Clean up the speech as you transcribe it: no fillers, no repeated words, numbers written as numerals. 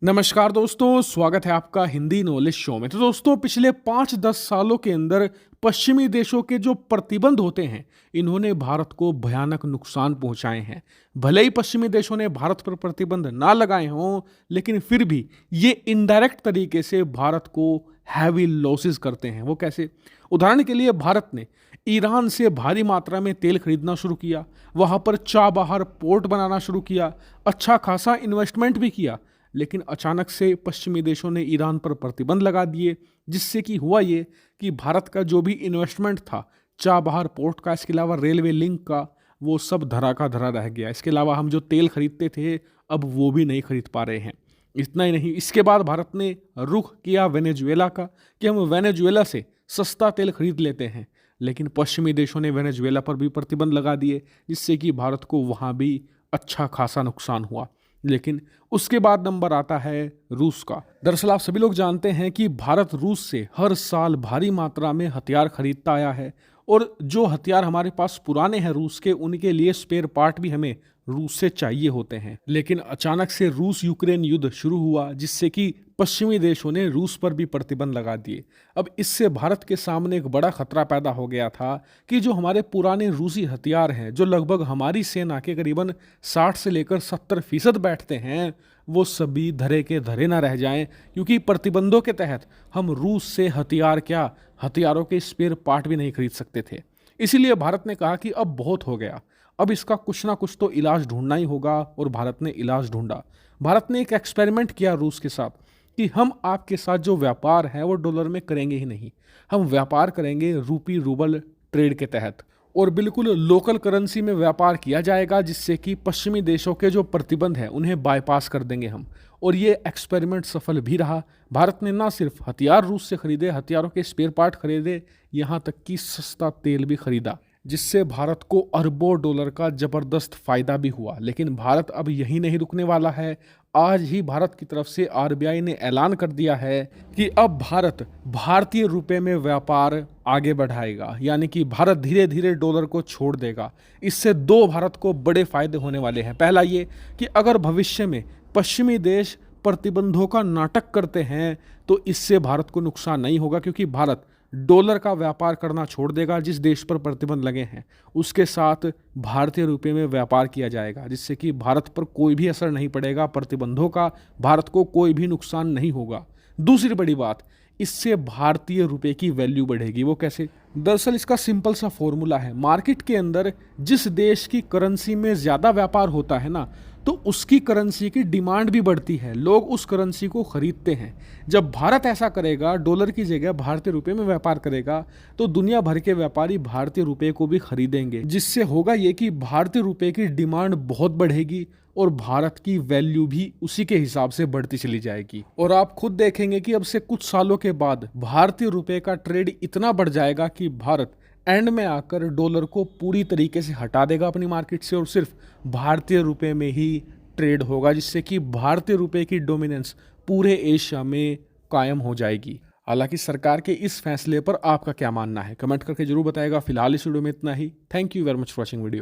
नमस्कार दोस्तों, स्वागत है आपका हिंदी नॉलेज शो में। तो दोस्तों, पिछले 5-10 सालों के अंदर पश्चिमी देशों के जो प्रतिबंध होते हैं, इन्होंने भारत को भयानक नुकसान पहुंचाए हैं। भले ही पश्चिमी देशों ने भारत पर प्रतिबंध ना लगाए हों, लेकिन फिर भी ये इनडायरेक्ट तरीके से भारत को हैवी लॉसेस करते हैं। वो कैसे? उदाहरण के लिए भारत ने ईरान से भारी मात्रा में तेल खरीदना शुरू किया, वहां पर चाबहार पोर्ट बनाना शुरू किया, अच्छा खासा इन्वेस्टमेंट भी किया। लेकिन अचानक से पश्चिमी देशों ने ईरान पर प्रतिबंध लगा दिए, जिससे कि हुआ ये कि भारत का जो भी इन्वेस्टमेंट था चाबहार पोर्ट का, इसके अलावा रेलवे लिंक का, वो सब धरा का धरा रह गया। इसके अलावा हम जो तेल खरीदते थे, अब वो भी नहीं खरीद पा रहे हैं। इतना ही नहीं, इसके बाद भारत ने रुख किया वेनेजुएला का कि हम वेनेजुएला से सस्ता तेल खरीद लेते हैं। लेकिन पश्चिमी देशों ने वेनेजुएला पर भी प्रतिबंध लगा दिए, जिससे कि भारत को वहाँ भी अच्छा खासा नुकसान हुआ। लेकिन उसके बाद नंबर आता है रूस का। दरअसल आप सभी लोग जानते हैं कि भारत रूस से हर साल भारी मात्रा में हथियार खरीदता आया है, और जो हथियार हमारे पास पुराने हैं रूस के, उनके लिए स्पेयर पार्ट भी हमें रूस से चाहिए होते हैं। लेकिन अचानक से रूस यूक्रेन युद्ध शुरू हुआ, जिससे कि पश्चिमी देशों ने रूस पर भी प्रतिबंध लगा दिए। अब इससे भारत के सामने एक बड़ा खतरा पैदा हो गया था कि जो हमारे पुराने रूसी हथियार हैं, जो लगभग हमारी सेना के करीबन 60 से लेकर 70% बैठते हैं, वो सभी धरे के धरे ना रह जाएं, क्योंकि प्रतिबंधों के तहत हम रूस से हथियार क्या, हथियारों के स्पेयर पार्ट भी नहीं खरीद सकते थे। इसीलिए भारत ने कहा कि अब बहुत हो गया, अब इसका कुछ ना कुछ तो इलाज ढूंढना ही होगा। और भारत ने इलाज ढूंढा। भारत ने एक एक्सपेरिमेंट किया रूस के साथ कि हम आपके साथ जो व्यापार है वो डॉलर में करेंगे ही नहीं, हम व्यापार करेंगे रूपी रूबल ट्रेड के तहत, और बिल्कुल लोकल करेंसी में व्यापार किया जाएगा, जिससे कि पश्चिमी देशों के जो प्रतिबंध हैं उन्हें बाईपास कर देंगे हम। और ये एक्सपेरिमेंट सफल भी रहा। भारत ने ना सिर्फ हथियार रूस से खरीदे, हथियारों के स्पेयर पार्ट खरीदे, यहाँ तक कि सस्ता तेल भी खरीदा, जिससे भारत को अरबों डॉलर का जबरदस्त फायदा भी हुआ। लेकिन भारत अब यही नहीं रुकने वाला है। आज ही भारत की तरफ से आरबीआई ने ऐलान कर दिया है कि अब भारत भारतीय रुपए में व्यापार आगे बढ़ाएगा, यानी कि भारत धीरे धीरे डॉलर को छोड़ देगा। इससे दो भारत को बड़े फायदे होने वाले हैं। पहला ये कि अगर भविष्य में पश्चिमी देश प्रतिबंधों का नाटक करते हैं, तो इससे भारत को नुकसान नहीं होगा, क्योंकि भारत डॉलर का व्यापार करना छोड़ देगा। जिस देश पर प्रतिबंध लगे हैं उसके साथ भारतीय रुपये में व्यापार किया जाएगा, जिससे कि भारत पर कोई भी असर नहीं पड़ेगा प्रतिबंधों का, भारत को कोई भी नुकसान नहीं होगा। दूसरी बड़ी बात, इससे भारतीय रुपये की वैल्यू बढ़ेगी। वो कैसे? दरअसल इसका सिंपल सा फॉर्मूला है। मार्केट के अंदर जिस देश की करेंसी में ज़्यादा व्यापार होता है ना, तो उसकी करेंसी की डिमांड भी बढ़ती है, लोग उस करेंसी को खरीदते हैं। जब भारत ऐसा करेगा, डॉलर की जगह भारतीय रुपये में व्यापार करेगा, तो दुनिया भर के व्यापारी भारतीय रुपये को भी खरीदेंगे, जिससे होगा ये कि भारतीय रुपये की डिमांड बहुत बढ़ेगी और भारत की वैल्यू भी उसी के हिसाब से बढ़ती चली जाएगी। और आप खुद देखेंगे कि अब से कुछ सालों के बाद भारतीय रुपये का ट्रेड इतना बढ़ जाएगा कि भारत एंड में आकर डॉलर को पूरी तरीके से हटा देगा अपनी मार्केट से, और सिर्फ भारतीय रुपये में ही ट्रेड होगा, जिससे कि भारतीय रुपये की डोमिनेंस पूरे एशिया में कायम हो जाएगी। हालांकि सरकार के इस फैसले पर आपका क्या मानना है, कमेंट करके जरूर बताएगा। फिलहाल इस वीडियो में इतना ही। Thank you very much for watching video.